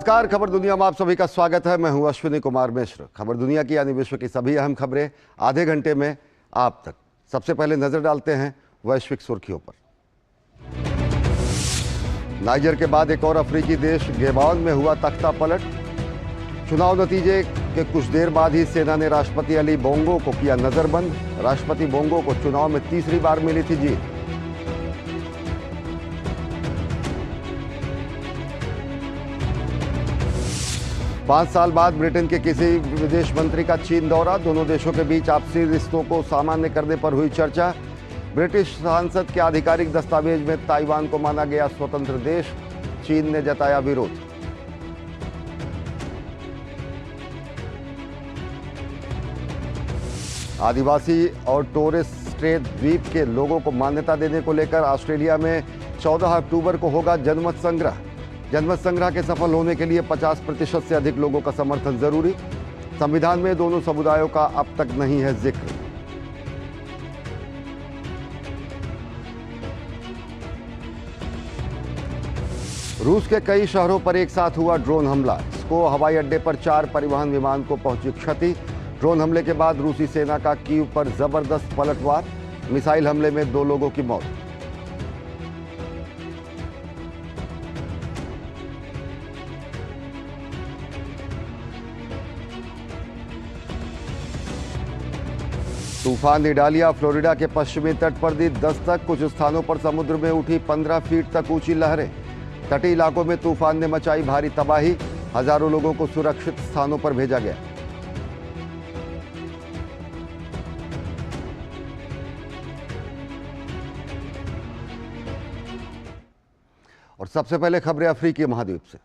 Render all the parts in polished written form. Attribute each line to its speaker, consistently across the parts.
Speaker 1: नमस्कार, खबर दुनिया में आप सभी का स्वागत है। मैं हूं अश्विनी कुमार मिश्र। खबर दुनिया की यानी विश्व की सभी अहम खबरें आधे घंटे में आप तक। सबसे पहले नजर डालते हैं वैश्विक सुर्खियों पर। नाइजर के बाद एक और अफ्रीकी देश गैबोन में हुआ तख्ता पलट। चुनाव नतीजे के कुछ देर बाद ही सेना ने राष्ट्रपति अली बोंगो को किया नजरबंद। राष्ट्रपति बोंगो को चुनाव में तीसरी बार मिली थी जीत। पांच साल बाद ब्रिटेन के किसी विदेश मंत्री का चीन दौरा। दोनों देशों के बीच आपसी रिश्तों को सामान्य करने पर हुई चर्चा। ब्रिटिश संसद के आधिकारिक दस्तावेज में ताइवान को माना गया स्वतंत्र देश। चीन ने जताया विरोध। आदिवासी और टोरेस स्ट्रेट द्वीप के लोगों को मान्यता देने को लेकर ऑस्ट्रेलिया में 14 अक्टूबर को होगा जनमत संग्रह। जनमत संग्रह के सफल होने के लिए 50% से अधिक लोगों का समर्थन जरूरी। संविधान में दोनों समुदायों का अब तक नहीं है जिक्र। रूस के कई शहरों पर एक साथ हुआ ड्रोन हमला। स्को हवाई अड्डे पर 4 परिवहन विमान को पहुंची क्षति। ड्रोन हमले के बाद रूसी सेना का कीव पर जबरदस्त पलटवार। मिसाइल हमले में 2 लोगों की मौत। तूफान इडालिया फ्लोरिडा के पश्चिमी तट पर दी दस्तक। कुछ स्थानों पर समुद्र में उठी 15 फीट तक ऊंची लहरें। तटीय इलाकों में तूफान ने मचाई भारी तबाही। हजारों लोगों को सुरक्षित स्थानों पर भेजा गया। और सबसे पहले खबरें अफ्रीकी महाद्वीप से।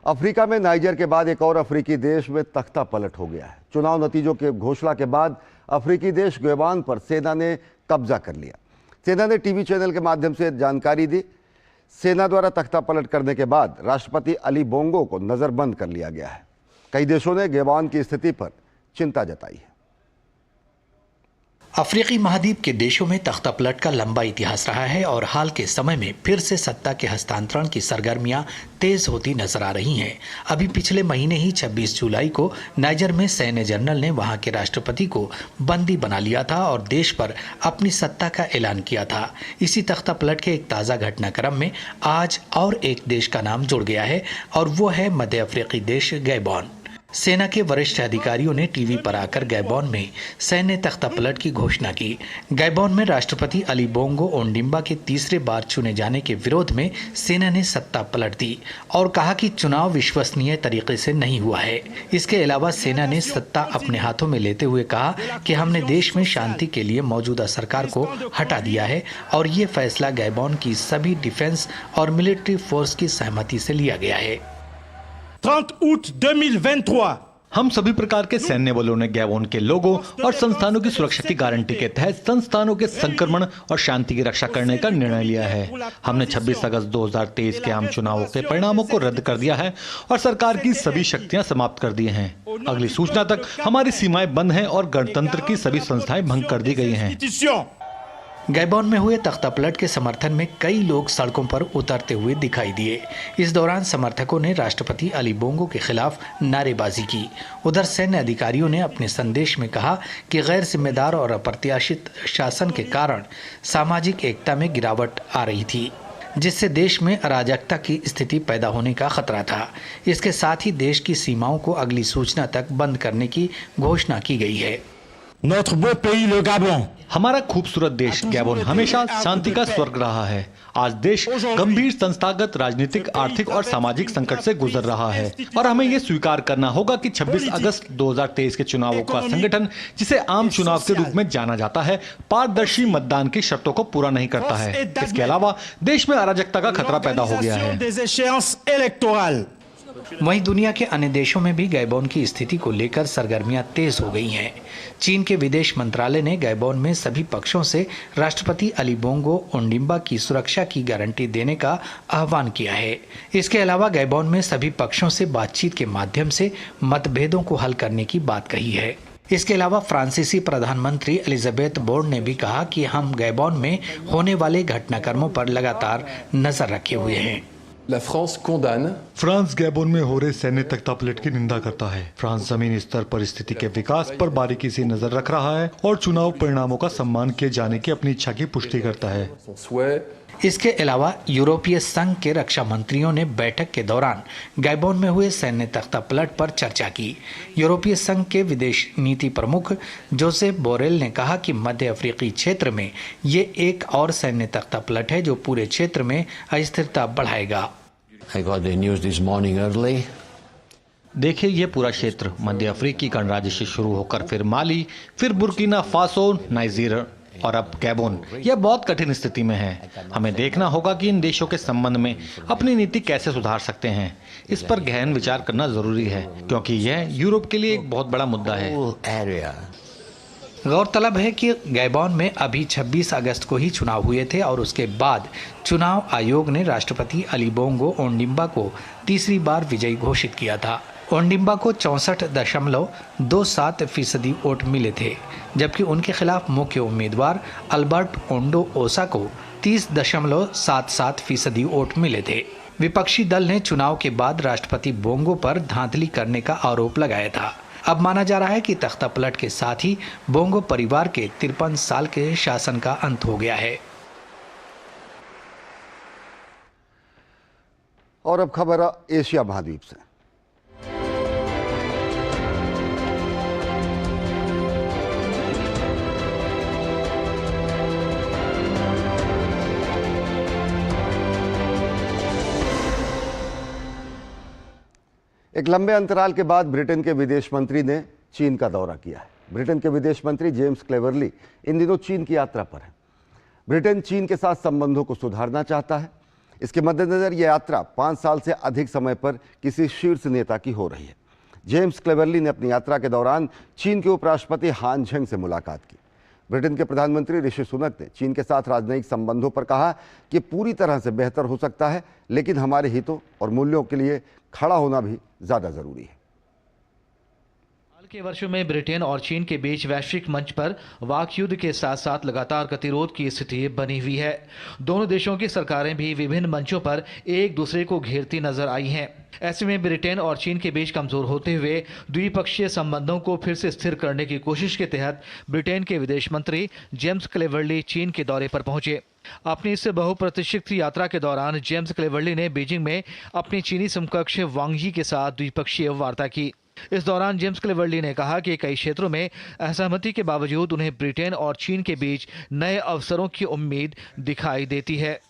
Speaker 1: अफ्रीका में नाइजर के बाद एक और अफ्रीकी देश में तख्ता पलट हो गया है। चुनाव नतीजों के घोषणा के बाद अफ्रीकी देश गैबोन पर सेना ने कब्जा कर लिया। सेना ने टीवी चैनल के माध्यम से जानकारी दी। सेना द्वारा तख्ता पलट करने के बाद राष्ट्रपति अली बोंगो को नजरबंद कर लिया गया है। कई देशों ने गैबोन की स्थिति पर चिंता जताई है।
Speaker 2: अफ्रीकी महाद्वीप के देशों में तख्ता पलट का लंबा इतिहास रहा है और हाल के समय में फिर से सत्ता के हस्तांतरण की सरगर्मियां तेज होती नजर आ रही हैं। अभी पिछले महीने ही 26 जुलाई को नाइजर में सैन्य जनरल ने वहां के राष्ट्रपति को बंदी बना लिया था और देश पर अपनी सत्ता का ऐलान किया था। इसी तख्ता पलट के एक ताज़ा घटनाक्रम में आज और एक देश का नाम जुड़ गया है और वो है मध्य अफ्रीकी देश गैबोन। सेना के वरिष्ठ अधिकारियों ने टीवी पर आकर गैबोन में सैन्य तख्ता पलट की घोषणा की। गैबोन में राष्ट्रपति अली बोंगो ओंडिम्बा के तीसरे बार चुने जाने के विरोध में सेना ने सत्ता पलट दी और कहा कि चुनाव विश्वसनीय तरीके से नहीं हुआ है। इसके अलावा सेना ने सत्ता अपने हाथों में लेते हुए कहा कि हमने देश में शांति के लिए मौजूदा सरकार को हटा दिया है और ये फैसला गैबोन की सभी डिफेंस और मिलिट्री फोर्स की सहमति से लिया गया है।
Speaker 3: 30 août 2023
Speaker 4: हम सभी प्रकार के सैन्य बलों ने गैबोन के लोगों और संस्थानों की सुरक्षा की गारंटी के तहत संस्थानों के संक्रमण और शांति की रक्षा करने का निर्णय लिया है। हमने 26 अगस्त 2023 के आम चुनावों के परिणामों को रद्द कर दिया है और सरकार की सभी शक्तियां समाप्त कर दी हैं। अगली सूचना तक हमारी सीमाएं बंद हैं और गणतंत्र की सभी संस्थाएं भंग कर दी गई हैं।
Speaker 2: गैबोन में हुए तख्ता पलट के समर्थन में कई लोग सड़कों पर उतरते हुए दिखाई दिए। इस दौरान समर्थकों ने राष्ट्रपति अली बोंगो के खिलाफ नारेबाजी की। उधर सैन्य अधिकारियों ने अपने संदेश में कहा कि गैर जिम्मेदार और अप्रत्याशित शासन के कारण सामाजिक एकता में गिरावट आ रही थी, जिससे देश में अराजकता की स्थिति पैदा होने का खतरा था। इसके साथ ही देश की सीमाओं को अगली सूचना तक बंद करने की घोषणा की गई है।
Speaker 3: Notre beau pays, le Gabon.
Speaker 4: हमारा खूबसूरत देश गैबोन हमेशा शांति का स्वर्ग रहा है। आज देश गंभीर संस्थागत, राजनीतिक, आर्थिक और सामाजिक संकट से गुजर रहा है और हमें ये स्वीकार करना होगा कि 26 अगस्त 2023 के चुनावों का संगठन, जिसे आम चुनाव के रूप में जाना जाता है, पारदर्शी मतदान की शर्तों को पूरा नहीं करता है। इसके अलावा देश में अराजकता का खतरा पैदा हो गया है।
Speaker 2: वहीं दुनिया के अन्य देशों में भी गैबोन की स्थिति को लेकर सरगर्मियां तेज हो गई हैं। चीन के विदेश मंत्रालय ने गैबोन में सभी पक्षों से राष्ट्रपति अली बोंगो ओंडिम्बा की सुरक्षा की गारंटी देने का आह्वान किया है। इसके अलावा गैबोन में सभी पक्षों से बातचीत के माध्यम से मतभेदों को हल करने की बात कही है। इसके अलावा फ्रांसीसी प्रधानमंत्री एलिजाबेथ बोर्न ने भी कहा कि हम गैबोन में होने वाले घटनाक्रमों पर लगातार नजर रखे हुए हैं।
Speaker 4: फ्रांस गैबोन में हो रहे सैन्य तख्तापलट की निंदा करता है। फ्रांस जमीनी स्तर पर स्थिति के विकास पर बारीकी से नजर रख रहा है और चुनाव परिणामों का सम्मान किए जाने की अपनी इच्छा की पुष्टि करता है।
Speaker 2: इसके अलावा यूरोपीय संघ के रक्षा मंत्रियों ने बैठक के दौरान गैबोन में हुए सैन्य तख्तापलट पर चर्चा की। यूरोपीय संघ के विदेश नीति प्रमुख जोसेफ बोरेल ने कहा कि मध्य अफ्रीकी क्षेत्र में ये एक और सैन्य तख्तापलट है जो पूरे क्षेत्र में अस्थिरता बढ़ाएगा।
Speaker 4: देखिए, ये पूरा क्षेत्र मध्य अफ्रीकी गणराज्य से शुरू होकर फिर माली, फिर बुर्किना फासो, नाइजीर और अब गैबोन, यह बहुत कठिन स्थिति में है। हमें देखना होगा कि इन देशों के संबंध में अपनी नीति कैसे सुधार सकते हैं। इस पर गहन विचार करना जरूरी है क्योंकि यह यूरोप के लिए एक बहुत बड़ा मुद्दा है।
Speaker 2: गौरतलब है कि गैबोन में अभी 26 अगस्त को ही चुनाव हुए थे और उसके बाद चुनाव आयोग ने राष्ट्रपति अली बोंगो ओंडिम्बा को तीसरी बार विजयी घोषित किया था। ओंडिम्बा को 64.27% वोट मिले थे, जबकि उनके खिलाफ मुख्य उम्मीदवार अल्बर्ट ओंडो ओसा को 30.77% वोट मिले थे। विपक्षी दल ने चुनाव के बाद राष्ट्रपति बोंगो पर धांधली करने का आरोप लगाया था। अब माना जा रहा है कि तख्तापलट के साथ ही बोंगो परिवार के 53 साल के शासन का अंत हो गया है।
Speaker 1: और अब खबर एशिया महाद्वीप से। एक लंबे अंतराल के बाद ब्रिटेन के विदेश मंत्री ने चीन का दौरा किया है। ब्रिटेन के विदेश मंत्री जेम्स क्लेवरली इन दिनों चीन की यात्रा पर हैं। ब्रिटेन चीन के साथ संबंधों को सुधारना चाहता है। इसके मद्देनजर यह यात्रा 5 साल से अधिक समय पर किसी शीर्ष नेता की हो रही है। जेम्स क्लेवरली ने अपनी यात्रा के दौरान चीन के उपराष्ट्रपति हान झेंग से मुलाकात की। ब्रिटेन के प्रधानमंत्री ऋषि सुनक ने चीन के साथ राजनयिक संबंधों पर कहा कि पूरी तरह से बेहतर हो सकता है, लेकिन हमारे हितों और मूल्यों के लिए खड़ा होना भी ज्यादा जरूरी है।
Speaker 5: हाल के वर्षों में ब्रिटेन और चीन के बीच वैश्विक मंच पर वाक युद्ध के साथ साथ लगातार गतिरोध की स्थिति बनी हुई है। दोनों देशों की सरकारें भी विभिन्न मंचों पर एक दूसरे को घेरती नजर आई हैं। ऐसे में ब्रिटेन और चीन के बीच कमजोर होते हुए द्विपक्षीय संबंधों को फिर से स्थिर करने की कोशिश के तहत ब्रिटेन के विदेश मंत्री जेम्स क्लेवरली चीन के दौरे पर पहुंचे। अपनी इस बहुप्रतीक्षित यात्रा के दौरान जेम्स क्लेवरली ने बीजिंग में अपनी चीनी समकक्ष वांग यी के साथ द्विपक्षीय वार्ता की। इस दौरान जेम्स क्लेवरली ने कहा कि कई क्षेत्रों में असहमति के बावजूद उन्हें ब्रिटेन और चीन के बीच नए अवसरों की उम्मीद दिखाई देती है।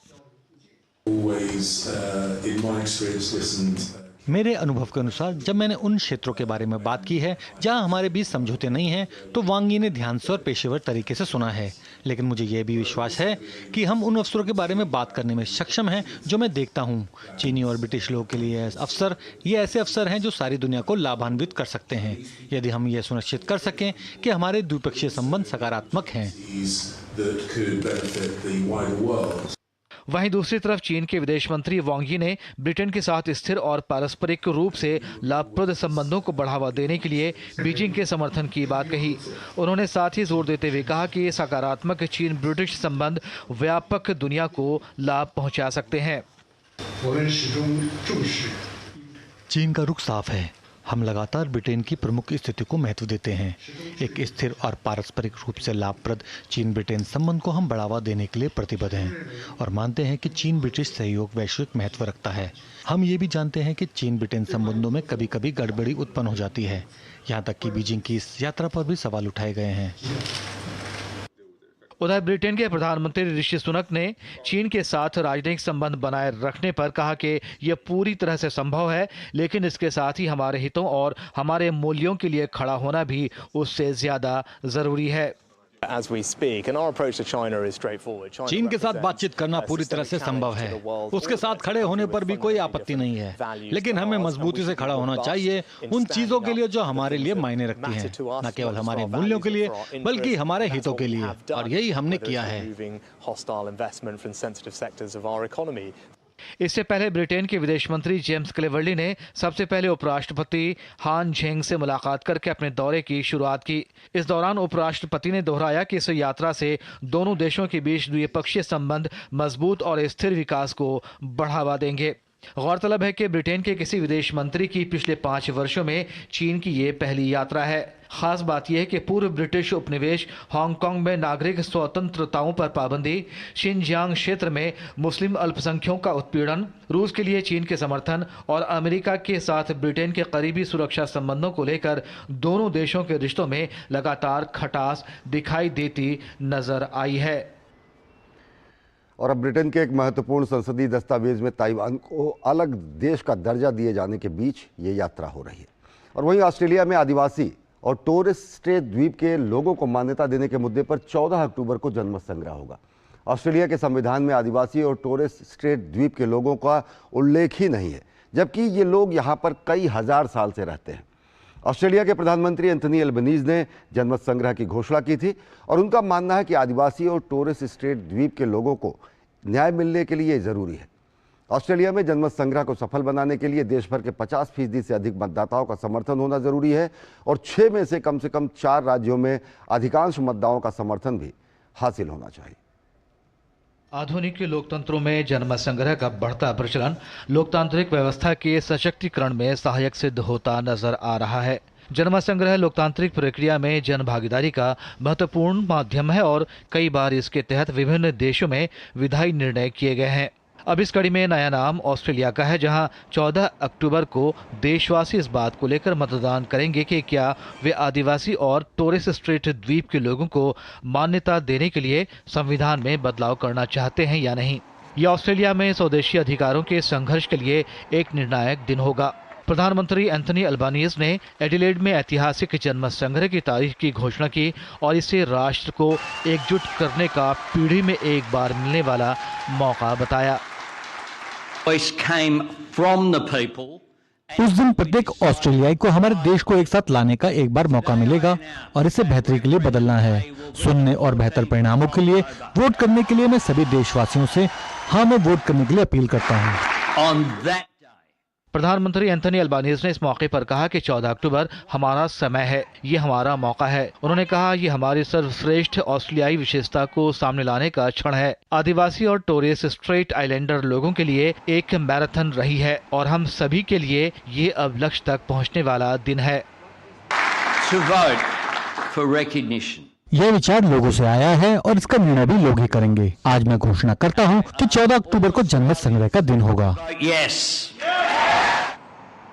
Speaker 4: मेरे अनुभव के अनुसार जब मैंने उन क्षेत्रों के बारे में बात की है जहां हमारे बीच समझौते नहीं हैं, तो वांग यी ने ध्यान से और पेशेवर तरीके से सुना है। लेकिन मुझे यह भी विश्वास है कि हम उन अवसरों के बारे में बात करने में सक्षम हैं जो मैं देखता हूं। चीनी और ब्रिटिश लोगों के लिए ये ऐसे अवसर हैं जो सारी दुनिया को लाभान्वित कर सकते हैं, यदि हम ये सुनिश्चित कर सकें कि हमारे द्विपक्षीय संबंध सकारात्मक हैं।
Speaker 5: वहीं दूसरी तरफ चीन के विदेश मंत्री वांग यी ने ब्रिटेन के साथ स्थिर और पारस्परिक रूप से लाभप्रद संबंधों को बढ़ावा देने के लिए बीजिंग के समर्थन की बात कही। उन्होंने साथ ही जोर देते हुए कहा कि सकारात्मक चीन ब्रिटिश संबंध व्यापक दुनिया को लाभ पहुंचा सकते हैं।
Speaker 4: चीन का रुख साफ है। हम लगातार ब्रिटेन की प्रमुख स्थिति को महत्व देते हैं। एक स्थिर और पारस्परिक रूप से लाभप्रद चीन ब्रिटेन संबंध को हम बढ़ावा देने के लिए प्रतिबद्ध हैं और मानते हैं कि चीन ब्रिटिश सहयोग वैश्विक महत्व रखता है। हम ये भी जानते हैं कि चीन ब्रिटेन संबंधों में कभी कभी गड़बड़ी उत्पन्न हो जाती है। यहाँ तक कि बीजिंग की इस यात्रा पर भी सवाल उठाए गए हैं।
Speaker 5: उधर ब्रिटेन के प्रधानमंत्री ऋषि सुनक ने चीन के साथ राजनयिक संबंध बनाए रखने पर कहा कि यह पूरी तरह से संभव है, लेकिन इसके साथ ही हमारे हितों और हमारे मूल्यों के लिए खड़ा होना भी उससे ज्यादा जरूरी है।
Speaker 6: As we speak, and our approach to China is straightforward. China
Speaker 4: चीन के साथ
Speaker 6: represents
Speaker 4: बातचीत करना
Speaker 6: a
Speaker 4: पूरी तरह से
Speaker 6: systemic
Speaker 4: संभव
Speaker 6: challenge
Speaker 4: है।
Speaker 6: to the world.
Speaker 4: उसके साथ खड़े होने पर भी कोई आपत्ति नहीं है, लेकिन हमें मजबूती से खड़ा होना चाहिए उन चीजों के लिए जो हमारे लिए मायने रखती हैं, न केवल हमारे मूल्यों के लिए बल्कि हमारे हितों के लिए, और यही हमने किया है।
Speaker 5: इससे पहले ब्रिटेन के विदेश मंत्री जेम्स क्लेवर्ली ने सबसे पहले उपराष्ट्रपति हान झेंग से मुलाकात करके अपने दौरे की शुरुआत की। इस दौरान उपराष्ट्रपति ने दोहराया कि इस यात्रा से दोनों देशों के बीच द्विपक्षीय संबंध मजबूत और स्थिर विकास को बढ़ावा देंगे। गौरतलब है कि ब्रिटेन के किसी विदेश मंत्री की पिछले 5 वर्षों में चीन की ये पहली यात्रा है। खास बात यह है कि पूर्व ब्रिटिश उपनिवेश हांगकांग में नागरिक स्वतंत्रताओं पर पाबंदी, शिनजियांग क्षेत्र में मुस्लिम अल्पसंख्यकों का उत्पीड़न, रूस के लिए चीन के समर्थन और अमेरिका के साथ ब्रिटेन के करीबी सुरक्षा संबंधों को लेकर दोनों देशों के रिश्तों में लगातार खटास दिखाई देती नजर आई है।
Speaker 1: और अब ब्रिटेन के एक महत्वपूर्ण संसदीय दस्तावेज में ताइवान को अलग देश का दर्जा दिए जाने के बीच ये यात्रा हो रही है। और वहीं ऑस्ट्रेलिया में आदिवासी और टोरेस स्ट्रेट द्वीप के लोगों को मान्यता देने के मुद्दे पर 14 अक्टूबर को जनमत संग्रह होगा। ऑस्ट्रेलिया के संविधान में आदिवासी और टोरेस स्ट्रेट द्वीप के लोगों का उल्लेख ही नहीं है, जबकि ये लोग यहाँ पर कई हजार साल से रहते हैं। ऑस्ट्रेलिया के प्रधानमंत्री एंथनी एल्बनीज ने जनमत संग्रह की घोषणा की थी और उनका मानना है कि आदिवासी और टोरेस स्ट्रेट द्वीप के लोगों को न्याय मिलने के लिए ज़रूरी है। ऑस्ट्रेलिया में जनमत संग्रह को सफल बनाने के लिए देश भर के 50% से अधिक मतदाताओं का समर्थन होना जरूरी है और 6 में से कम 4 राज्यों में अधिकांश मतदाताओं का समर्थन भी हासिल होना चाहिए।
Speaker 5: आधुनिक लोकतंत्रों में जनमत संग्रह का बढ़ता प्रचलन लोकतांत्रिक व्यवस्था के सशक्तिकरण में सहायक सिद्ध होता नजर आ रहा है। जनमत संग्रह लोकतांत्रिक प्रक्रिया में जन भागीदारी का महत्वपूर्ण माध्यम है और कई बार इसके तहत विभिन्न देशों में विधायी निर्णय किए गए हैं। अब इस कड़ी में नया नाम ऑस्ट्रेलिया का है, जहां 14 अक्टूबर को देशवासी इस बात को लेकर मतदान करेंगे कि क्या वे आदिवासी और टोरेस स्ट्रेट द्वीप के लोगों को मान्यता देने के लिए संविधान में बदलाव करना चाहते हैं या नहीं। यह ऑस्ट्रेलिया में स्वदेशी अधिकारों के संघर्ष के लिए एक निर्णायक दिन होगा। प्रधानमंत्री एंथनी अल्बानीज ने एडिलेड में ऐतिहासिक जनमत संग्रह की तारीख की घोषणा की और इसे राष्ट्र को एकजुट करने का पीढ़ी में एक बार मिलने वाला मौका बताया।
Speaker 7: उस दिन प्रत्येक ऑस्ट्रेलियाई को हमारे देश को एक साथ लाने का एक बार मौका मिलेगा और इसे बेहतरी के लिए बदलना है। सुनने और बेहतर परिणामों के लिए वोट करने के लिए मैं सभी देशवासियों से हाँ में वोट करने के लिए अपील करता हूँ।
Speaker 5: प्रधानमंत्री एंथनी अल्बानीज ने इस मौके पर कहा कि 14 अक्टूबर हमारा समय है, ये हमारा मौका है। उन्होंने कहा ये हमारी सर्वश्रेष्ठ ऑस्ट्रेलियाई विशेषता को सामने लाने का क्षण है। आदिवासी और टोरेस स्ट्रेट आइलैंडर लोगों के लिए एक मैराथन रही है और हम सभी के लिए ये अब लक्ष्य तक पहुंचने वाला दिन है।
Speaker 7: यह विचार लोगों से आया है और इसका निर्णय भी लोग ही करेंगे। आज मैं घोषणा करता हूं कि 14 अक्टूबर को जनमत संग्रह का दिन होगा।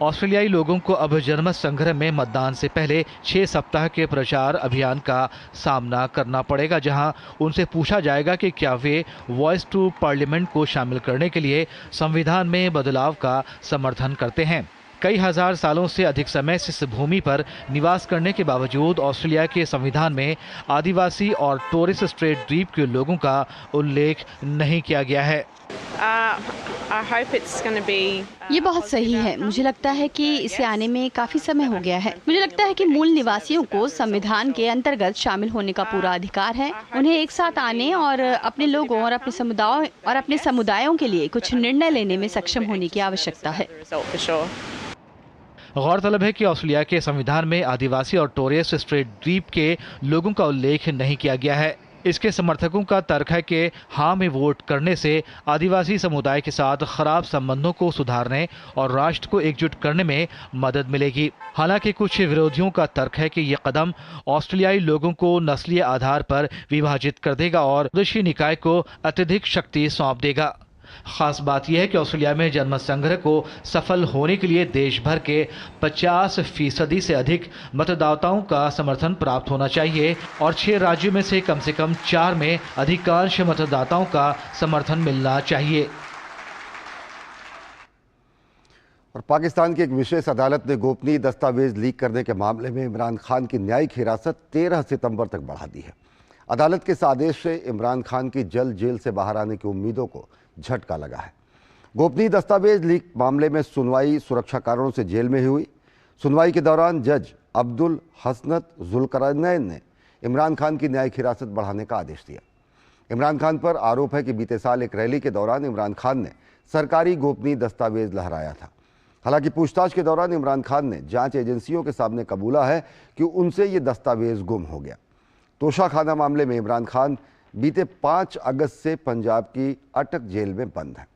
Speaker 5: ऑस्ट्रेलियाई लोगों को अब जनमत संग्रह में मतदान से पहले 6 सप्ताह के प्रचार अभियान का सामना करना पड़ेगा, जहां उनसे पूछा जाएगा कि क्या वे वॉइस टू पार्लियामेंट को शामिल करने के लिए संविधान में बदलाव का समर्थन करते हैं। कई हजार सालों से अधिक समय से इस भूमि पर निवास करने के बावजूद ऑस्ट्रेलिया के संविधान में आदिवासी और टोरेस स्ट्रेट द्वीप के लोगों का उल्लेख नहीं किया गया है।
Speaker 8: ये बहुत सही है। मुझे लगता है कि इसे आने में काफी समय हो गया है। मुझे लगता है कि मूल निवासियों को संविधान के अंतर्गत शामिल होने का पूरा अधिकार है। उन्हें एक साथ आने और अपने लोगों और अपने समुदायों के लिए कुछ निर्णय लेने में सक्षम होने की आवश्यकता है।
Speaker 5: गौरतलब है कि ऑस्ट्रेलिया के संविधान में आदिवासी और टोरेस स्ट्रेट द्वीप के लोगों का उल्लेख नहीं किया गया है। इसके समर्थकों का तर्क है कि हाँ में वोट करने से आदिवासी समुदाय के साथ खराब संबंधों को सुधारने और राष्ट्र को एकजुट करने में मदद मिलेगी। हालांकि कुछ विरोधियों का तर्क है कि यह कदम ऑस्ट्रेलियाई लोगों को नस्लीय आधार पर विभाजित कर देगा और विदेशी निकाय को अत्यधिक शक्ति सौंप देगा। खास बात यह है कि ऑस्ट्रेलिया में जनमत संग्रह को सफल होने के लिए देश भर के 50% से अधिक मतदाताओं का समर्थन प्राप्त होना चाहिए और 6 राज्यों में से कम 4 में अधिकांश मतदाताओं का समर्थन मिलना चाहिए।
Speaker 1: और पाकिस्तान की एक विशेष अदालत ने गोपनीय दस्तावेज लीक करने के मामले में इमरान खान की न्यायिक हिरासत 13 सितंबर तक बढ़ा दी है। अदालत के इस आदेश से इमरान खान की जल्द जेल से बाहर आने की उम्मीदों को झटका लगा है। गोपनीय दस्तावेज लीक मामले में सुनवाई सुरक्षा कारणों से जेल में ही हुई। सुनवाई के दौरान जज अब्दुल हसनत जुल्करनैन ने इमरान खान की न्यायिक हिरासत बढ़ाने का आदेश दिया। इमरान खान पर आरोप है कि बीते साल एक रैली के दौरान इमरान खान ने सरकारी गोपनीय दस्तावेज लहराया था। हालांकि पूछताछ के दौरान इमरान खान ने जांच एजेंसियों के सामने कबूला है कि उनसे ये दस्तावेज गुम हो गया। तोशाखाना मामले में इमरान खान बीते 5 अगस्त से पंजाब की अटक जेल में बंद है।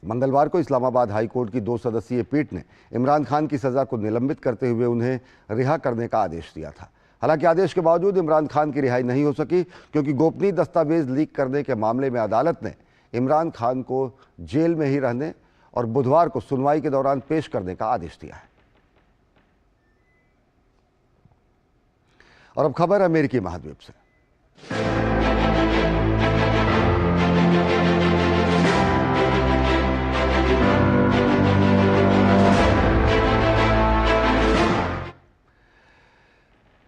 Speaker 1: मंगलवार को इस्लामाबाद हाई कोर्ट की 2 सदस्यीय पीठ ने इमरान खान की सज़ा को निलंबित करते हुए उन्हें रिहा करने का आदेश दिया था। हालांकि आदेश के बावजूद इमरान खान की रिहाई नहीं हो सकी, क्योंकि गोपनीय दस्तावेज लीक करने के मामले में अदालत ने इमरान खान को जेल में ही रहने और बुधवार को सुनवाई के दौरान पेश करने का आदेश दिया है। और अब खबर अमेरिकी महाद्वीप से।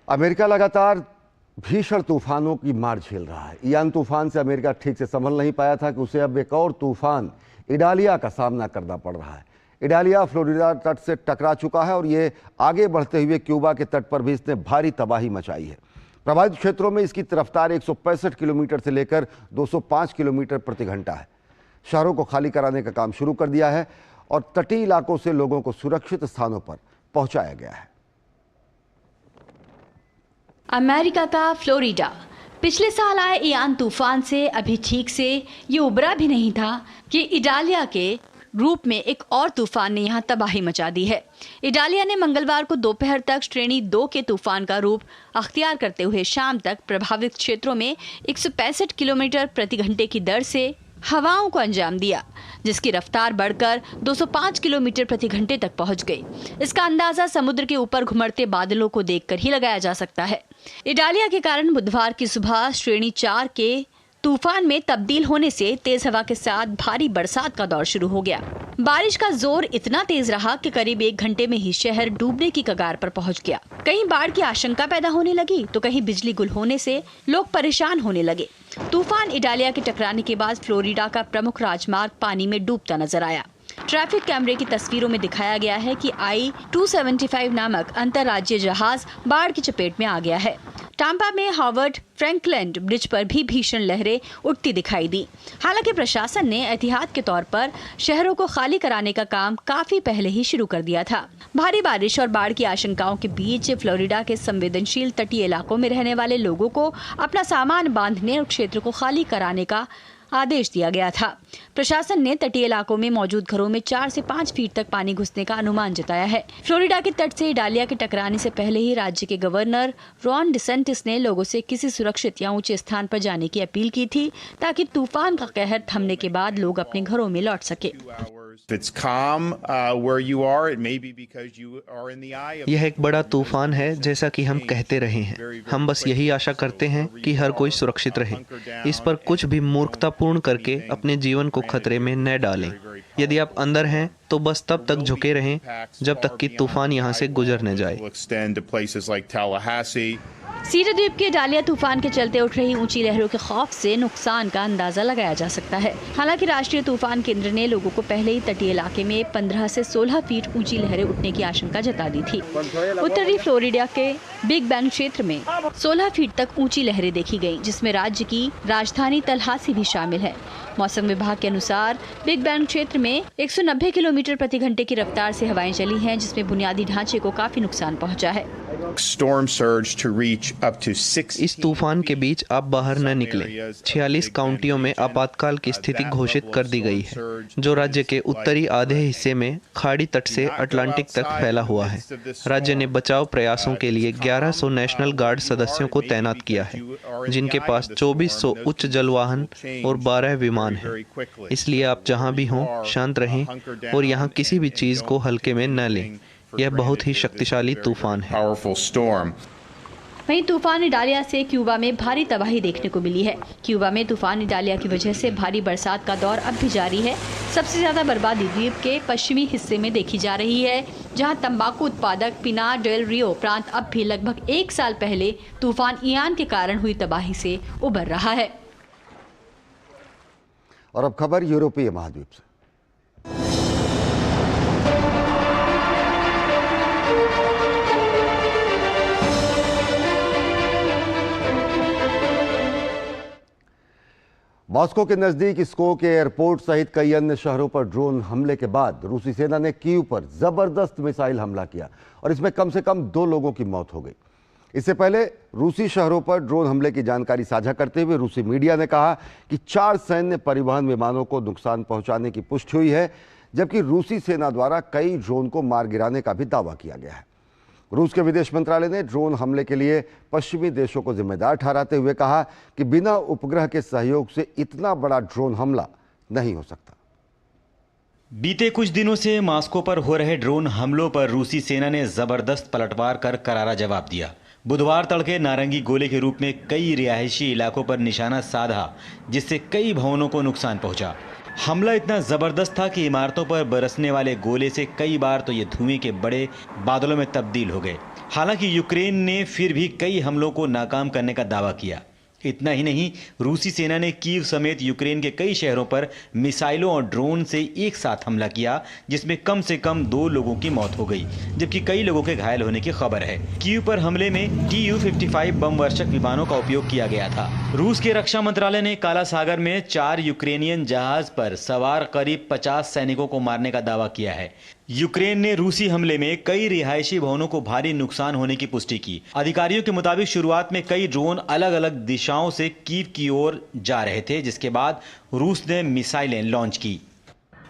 Speaker 1: अमेरिका लगातार भीषण तूफानों की मार झेल रहा है। इयान तूफान से अमेरिका ठीक से संभल नहीं पाया था कि उसे अब एक और तूफान इडालिया का सामना करना पड़ रहा है। इडालिया फ्लोरिडा तट से टकरा चुका है और ये आगे बढ़ते हुए क्यूबा के तट पर भी इसने भारी तबाही मचाई है। प्रभावित क्षेत्रों में इसकी रफ्तार 165 किलोमीटर से लेकर 205 किलोमीटर प्रति घंटा है। शहरों को खाली कराने का काम शुरू कर दिया है और तटीय इलाकों से लोगों को सुरक्षित स्थानों पर पहुंचाया गया है।
Speaker 8: अमेरिका का फ्लोरिडा पिछले साल आए इयान तूफान से अभी ठीक से ये उबरा भी नहीं था कि इडालिया के रूप में एक और तूफान ने यहाँ तबाही मचा दी है। इडालिया ने मंगलवार को दोपहर तक श्रेणी 2 के तूफान का रूप अख्तियार करते हुए शाम तक प्रभावित क्षेत्रों में 165 किलोमीटर प्रति घंटे की दर से हवाओं को अंजाम दिया, जिसकी रफ्तार बढ़कर 205 किलोमीटर प्रति घंटे तक पहुंच गई। इसका अंदाजा समुद्र के ऊपर घुमड़ते बादलों को देखकर ही लगाया जा सकता है। इडालिया के कारण बुधवार की सुबह श्रेणी 4 के तूफान में तब्दील होने से तेज हवा के साथ भारी बरसात का दौर शुरू हो गया। बारिश का जोर इतना तेज रहा कि करीब 1 घंटे में ही शहर डूबने की कगार पर पहुंच गया। कहीं बाढ़ की आशंका पैदा होने लगी तो कहीं बिजली गुल होने से लोग परेशान होने लगे। तूफान इडालिया के टकराने के बाद फ्लोरिडा का प्रमुख राजमार्ग पानी में डूबता नजर आया। ट्रैफिक कैमरे की तस्वीरों में दिखाया गया है कि I-275 नामक अंतर्राज्यीय जहाज बाढ़ की चपेट में आ गया है। टाम्पा में हार्वर्ड फ्रैंकलैंड ब्रिज पर भी भीषण लहरें उठती दिखाई दी। हालांकि प्रशासन ने एहतियात के तौर पर शहरों को खाली कराने का काम काफी पहले ही शुरू कर दिया था। भारी बारिश और बाढ़ की आशंकाओं के बीच फ्लोरिडा के संवेदनशील तटीय इलाकों में रहने वाले लोगों को अपना सामान बांधने और क्षेत्र को खाली कराने का आदेश दिया गया था। प्रशासन ने तटीय इलाकों में मौजूद घरों में 4 से 5 फीट तक पानी घुसने का अनुमान जताया है। फ्लोरिडा के तट से इडालिया के टकराने से पहले ही राज्य के गवर्नर रॉन डिसेंटिस ने लोगों से किसी सुरक्षित या ऊंचे स्थान पर जाने की अपील की थी, ताकि तूफान का कहर थमने के बाद लोग अपने घरों में लौट सके।
Speaker 9: यह एक बड़ा तूफान है, जैसा कि हम कहते रहे हैं। हम बस यही आशा करते हैं कि हर कोई सुरक्षित रहे। इस पर कुछ भी मूर्खतापूर्ण करके अपने जीवन को खतरे में न डालें। यदि आप अंदर हैं तो बस तब तक झुके रहें जब तक कि तूफान यहाँ से गुजर न जाए।
Speaker 8: सीडर द्वीप के इडालिया तूफान के चलते उठ रही ऊंची लहरों के खौफ से नुकसान का अंदाजा लगाया जा सकता है। हालांकि राष्ट्रीय तूफान केंद्र ने लोगों को पहले ही तटीय इलाके में 15 से 16 फीट ऊंची लहरें उठने की आशंका जता दी थी। उत्तरी फ्लोरिडा के बिग बैंड क्षेत्र में 16 फीट तक ऊंची लहरें देखी गयी, जिसमें राज्य की राजधानी तल्हासी भी शामिल है। मौसम विभाग के अनुसार बिग बैंड क्षेत्र में 190 किलोमीटर प्रति घंटे की रफ्तार से हवाएं चली हैं, जिसमें बुनियादी ढांचे को काफी नुकसान पहुंचा है।
Speaker 9: इस तूफान के बीच आप बाहर न निकलें। 46 काउंटियों में आपातकाल की स्थिति घोषित कर दी गई है, जो राज्य के उत्तरी आधे हिस्से में खाड़ी तट से अटलांटिक तक फैला हुआ है। राज्य ने बचाव प्रयासों के लिए 1100 नेशनल गार्ड सदस्यों को तैनात किया है, जिनके पास 2400 उच्च जलवाहन और 12 विमान हैं। इसलिए आप जहां भी हों शांत रहें और यहां किसी भी चीज को हल्के में न लें। यह बहुत ही शक्तिशाली तूफान है।
Speaker 8: वहीं तूफान इडालिया से क्यूबा में भारी तबाही देखने को मिली है। क्यूबा में तूफान इडालिया की वजह से भारी बरसात का दौर अब भी जारी है। सबसे ज्यादा बर्बादी द्वीप के पश्चिमी हिस्से में देखी जा रही है, जहां तंबाकू उत्पादक पिनार डेल रियो प्रांत अब भी लगभग 1 साल पहले तूफान इयान के कारण हुई तबाही से उबर रहा है।
Speaker 1: और अब खबर यूरोपीय महाद्वीप से। मॉस्को के नजदीक स्को के एयरपोर्ट सहित कई अन्य शहरों पर ड्रोन हमले के बाद रूसी सेना ने कीव पर जबरदस्त मिसाइल हमला किया और इसमें कम से कम 2 लोगों की मौत हो गई। इससे पहले रूसी शहरों पर ड्रोन हमले की जानकारी साझा करते हुए रूसी मीडिया ने कहा कि 4 सैन्य परिवहन विमानों को नुकसान पहुंचाने की पुष्टि हुई है, जबकि रूसी सेना द्वारा कई ड्रोन को मार गिराने का भी दावा किया गया है। रूस के विदेश मंत्रालय ने ड्रोन हमले के लिए पश्चिमी देशों को जिम्मेदार ठहराते हुए कहा कि बिना उपग्रह के सहयोग से इतना बड़ा ड्रोन हमला नहीं हो सकता।
Speaker 10: बीते कुछ दिनों से मॉस्को पर हो रहे ड्रोन हमलों पर रूसी सेना ने जबरदस्त पलटवार कर करारा जवाब दिया। बुधवार तड़के नारंगी गोले के रूप में कई रिहायशी इलाकों पर निशाना साधा, जिससे कई भवनों को नुकसान पहुंचा। हमला इतना ज़बरदस्त था कि इमारतों पर बरसने वाले गोले से कई बार तो ये धुएं के बड़े बादलों में तब्दील हो गए। हालांकि यूक्रेन ने फिर भी कई हमलों को नाकाम करने का दावा किया। इतना ही नहीं, रूसी सेना ने कीव समेत यूक्रेन के कई शहरों पर मिसाइलों और ड्रोन से एक साथ हमला किया, जिसमें कम से कम 2 लोगों की मौत हो गई, जबकि कई लोगों के घायल होने की खबर है। कीव पर हमले में Tu-55 बम वर्षक विमानों का उपयोग किया गया था। रूस के रक्षा मंत्रालय ने काला सागर में 4 यूक्रेनियन जहाज पर सवार करीब 50 सैनिकों को मारने का दावा किया है। यूक्रेन ने रूसी हमले में कई रिहायशी भवनों को भारी नुकसान होने की पुष्टि की। अधिकारियों के मुताबिक शुरुआत में कई ड्रोन अलग अलग दिशाओं से कीव की ओर जा रहे थे, जिसके बाद रूस ने मिसाइलें लॉन्च की।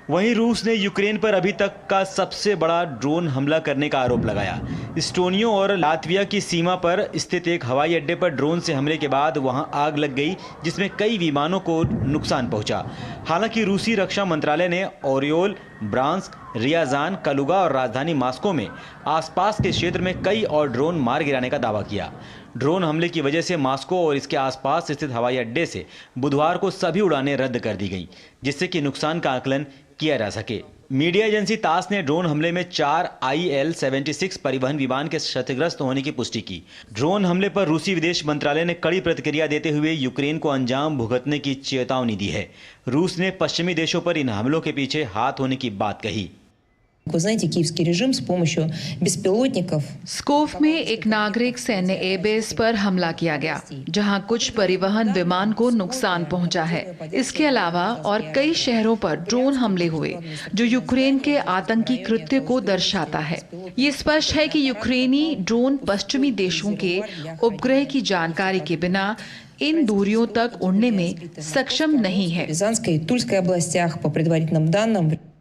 Speaker 10: वहीं रूस ने यूक्रेन पर अभी तक का सबसे बड़ा ड्रोन हमला करने का आरोप लगाया। इस्टोनिया और लातविया की सीमा पर स्थित एक हवाई अड्डे पर ड्रोन से हमले के बाद वहां आग लग गई, जिसमें कई विमानों को नुकसान पहुंचा। हालांकि रूसी रक्षा मंत्रालय ने ओरियोल, ब्रांस्क, रियाजान, कलुगा और राजधानी मॉस्को में आसपास के क्षेत्र में कई और ड्रोन मार गिराने का दावा किया। ड्रोन हमले की वजह से मॉस्को और इसके आसपास स्थित हवाई अड्डे से बुधवार को सभी उड़ानें रद्द कर दी गईं, जिससे कि नुकसान का आकलन किया जा सके। मीडिया एजेंसी तास ने ड्रोन हमले में 4 IL-76 परिवहन विमान के क्षतिग्रस्त होने की पुष्टि की। ड्रोन हमले पर रूसी विदेश मंत्रालय ने कड़ी प्रतिक्रिया देते हुए यूक्रेन को अंजाम भुगतने की चेतावनी दी है। रूस ने पश्चिमी देशों पर इन हमलों के पीछे हाथ होने की बात कही।
Speaker 11: Вы знаете, киевский режим с помощью беспилотников.
Speaker 12: स्कोफ में एक नागरिक सैन्य एयरबेस पर हमला किया गया, जहां कुछ परिवहन विमान को नुकसान पहुंचा है। इसके अलावा और कई शहरों पर ड्रोन हमले हुए, जो यूक्रेन के आतंकी कृत्य को दर्शाता है। ये स्पष्ट है कि यूक्रेनी ड्रोन पश्चिमी देशों के उपग्रह की जानकारी के बिना इन दूरियों तक उड़ने में सक्षम नहीं है।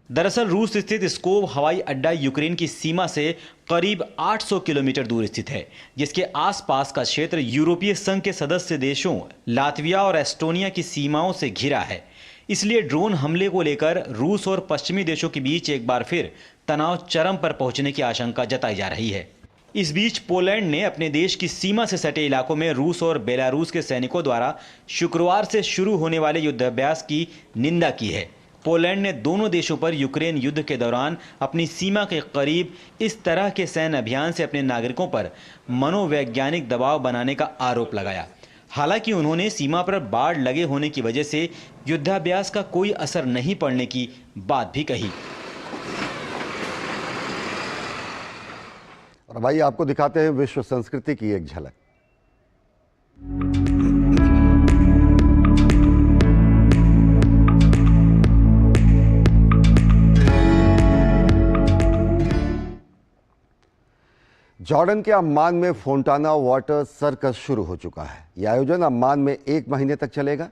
Speaker 10: दरअसल रूस स्थित स्कोव हवाई अड्डा यूक्रेन की सीमा से करीब 800 किलोमीटर दूर स्थित है, जिसके आसपास का क्षेत्र यूरोपीय संघ के सदस्य देशों लातविया और एस्टोनिया की सीमाओं से घिरा है। इसलिए ड्रोन हमले को लेकर रूस और पश्चिमी देशों के बीच एक बार फिर तनाव चरम पर पहुंचने की आशंका जताई जा रही है। इस बीच पोलैंड ने अपने देश की सीमा से सटे इलाकों में रूस और बेलारूस के सैनिकों द्वारा शुक्रवार से शुरू होने वाले युद्धाभ्यास की निंदा की है। पोलैंड ने दोनों देशों पर यूक्रेन युद्ध के दौरान अपनी सीमा के करीब इस तरह के सैन्य अभियान से अपने नागरिकों पर मनोवैज्ञानिक दबाव बनाने का आरोप लगाया। हालांकि उन्होंने सीमा पर बाढ़ लगे होने की वजह से युद्धाभ्यास का कोई असर नहीं पड़ने की बात भी कही।
Speaker 1: और भाई आपको दिखाते हैं विश्व संस्कृति की एक झलक। जॉर्डन के अम्मान में फोंटाना वाटर सर्कस शुरू हो चुका है। यह आयोजन अम्मान में 1 महीने तक चलेगा।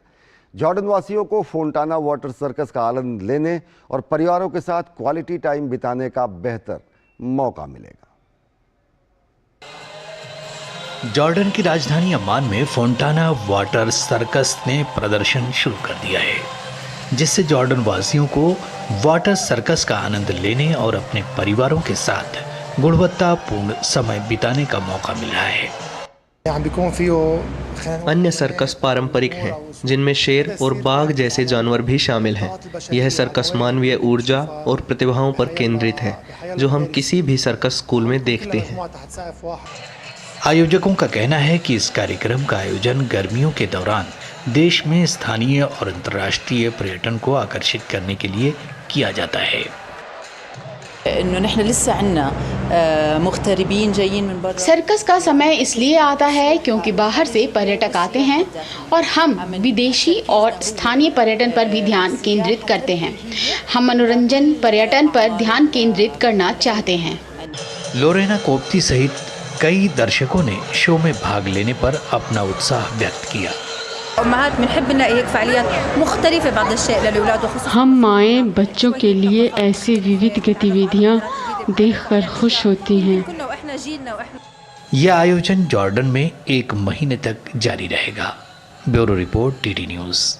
Speaker 1: जॉर्डन वासियों को फोंटाना वाटर सर्कस का आनंद लेने और परिवारों के साथ क्वालिटी टाइम बिताने का बेहतर मौका मिलेगा।
Speaker 2: जॉर्डन की राजधानी अम्मान में फोंटाना वाटर सर्कस ने प्रदर्शन शुरू कर दिया है, जिससे जॉर्डन वासियों को वाटर सर्कस का आनंद लेने और अपने परिवारों के साथ गुणवत्तापूर्ण समय बिताने का मौका मिल रहा है।
Speaker 9: अन्य सर्कस पारंपरिक हैं जिनमें शेर और बाघ जैसे जानवर भी शामिल हैं। यह सर्कस मानवीय ऊर्जा और प्रतिभाओं पर केंद्रित है जो हम किसी भी सर्कस स्कूल में देखते हैं।
Speaker 2: आयोजकों का कहना है कि इस कार्यक्रम का आयोजन गर्मियों के दौरान देश में स्थानीय और अंतर्राष्ट्रीय पर्यटन को आकर्षित करने के लिए किया जाता है।
Speaker 8: सर्कस का समय इसलिए आता है क्योंकि बाहर से पर्यटक आते हैं और हम विदेशी और स्थानीय पर्यटन पर भी ध्यान केंद्रित करते हैं। हम मनोरंजन पर्यटन पर ध्यान केंद्रित करना चाहते हैं।
Speaker 2: लोरेना कोप्ती सहित कई दर्शकों ने शो में भाग लेने पर अपना उत्साह व्यक्त किया।
Speaker 13: हम माएँ बच्चों के लिए ऐसी विविध गतिविधियाँ देखकर खुश होती हैं।
Speaker 2: यह आयोजन जॉर्डन में 1 महीने तक जारी रहेगा। Bureau report, DD news.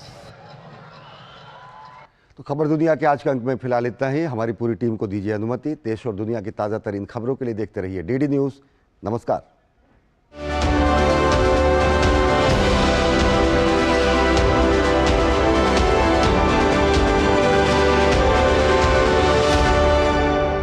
Speaker 1: तो खबर दुनिया के आज के अंक में फिलहाल इतना ही। हमारी पूरी टीम को दीजिए अनुमति। देश और दुनिया की ताज़ा तरीन खबरों के लिए देखते रहिए डीडी न्यूज़। नमस्कार।